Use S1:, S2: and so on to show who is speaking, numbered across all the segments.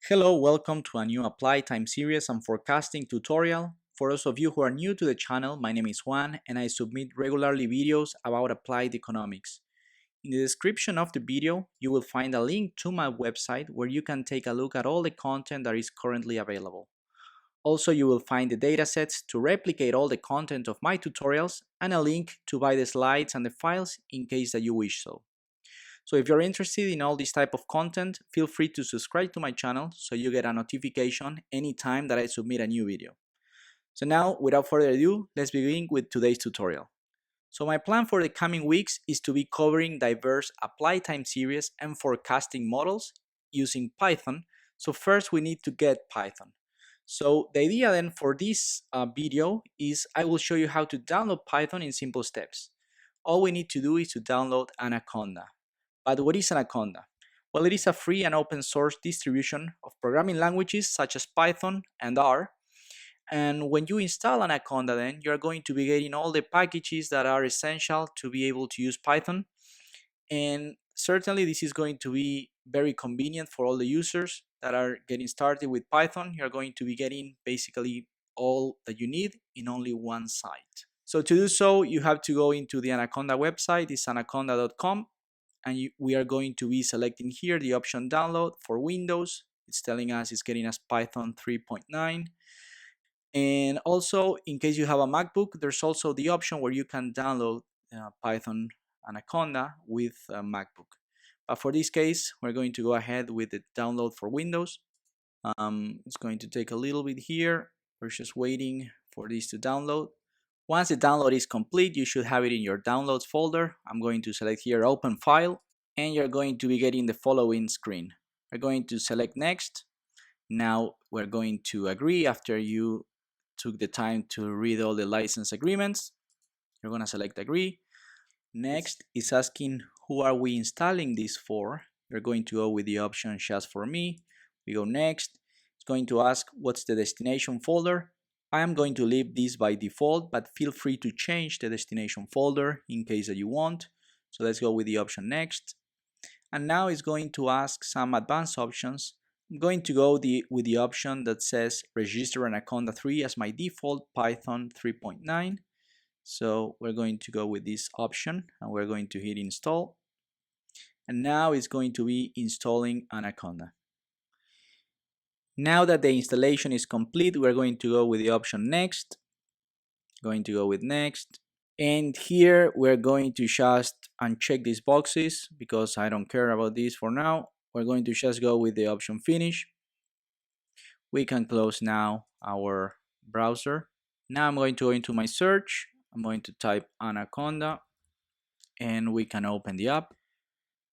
S1: Hello, welcome to a new Apply Time series and forecasting tutorial. For those of you who are new to the channel, my name is Juan and I submit regularly videos about applied economics. In the description of the video, you will find a link to my website where you can take a look at all the content that is currently available. Also, you will find the datasets to replicate all the content of my tutorials and a link to buy the slides and the files in case that you wish so. So if you're interested in all this type of content, feel free to subscribe to my channel so you get a notification anytime that I submit a new video. So now, without further ado, let's begin with today's tutorial. So my plan for the coming weeks is to be covering diverse apply time series and forecasting models using Python. So first we need to get Python. So the idea then for this video is I will show you how to download Python in simple steps. All we need to do is to download Anaconda. But what is Anaconda? Well, it is a free and open source distribution of programming languages such as Python and R. And when you install Anaconda, then you're going to be getting all the packages that are essential to be able to use Python. And certainly this is going to be very convenient for all the users that are getting started with Python. You're going to be getting basically all that you need in only one site. So to do so, you have to go into the Anaconda website. It's anaconda.com. And we are going to be selecting here the option download for Windows. It's telling us it's getting us Python 3.9. And also, in case you have a MacBook, there's also the option where you can download Python Anaconda with a MacBook. But for this case, we're going to go ahead with the download for Windows. It's going to take a little bit here. We're just waiting for this to download. Once the download is complete, you should have it in your downloads folder. I'm going to select here open file, and you're going to be getting the following screen. We're going to select next. Now we're going to agree after you took the time to read all the license agreements. You're going to select agree. Next is asking who are we installing this for. You're going to go with the option just for me. We go next. It's going to ask what's the destination folder. I am going to leave this by default, but feel free to change the destination folder in case that you want. So let's go with the option next. And now it's going to ask some advanced options. I'm going to go with the option that says register Anaconda 3 as my default Python 3.9. So we're going to go with this option and we're going to hit install. And now it's going to be installing Anaconda. Now that the installation is complete, we're going to go with the option next. Going to go with next. And here we're going to just uncheck these boxes because I don't care about this for now. We're going to just go with the option finish. We can close now our browser. Now I'm going to go into my search. I'm going to type Anaconda and we can open the app.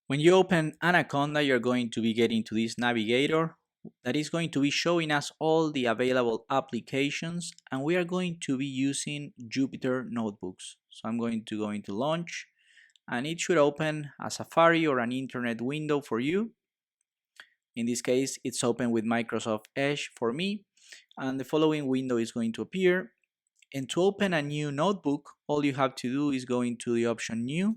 S1: When you open Anaconda, you're going to be getting to this navigator that is going to be showing us all the available applications, and we are going to be using Jupyter Notebooks. So I'm going to go into launch and it should open a Safari or an internet window for you. In this case, it's open with Microsoft Edge for me, and the following window is going to appear. And to open a new notebook, all you have to do is go into the option new,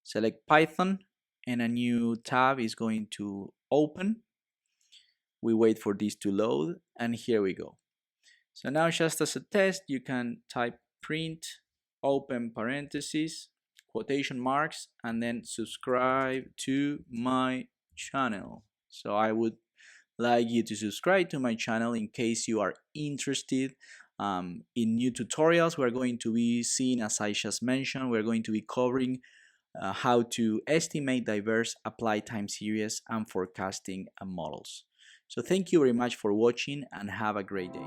S1: select Python, and a new tab is going to open. We wait for this to load, and here we go. So now just as a test, you can type print, open parentheses, quotation marks, and then subscribe to my channel. So I would like you to subscribe to my channel in case you are interested in new tutorials. We're going to be seeing, as I just mentioned, we're going to be covering how to estimate diverse applied time series and forecasting models. So thank you very much for watching and have a great day.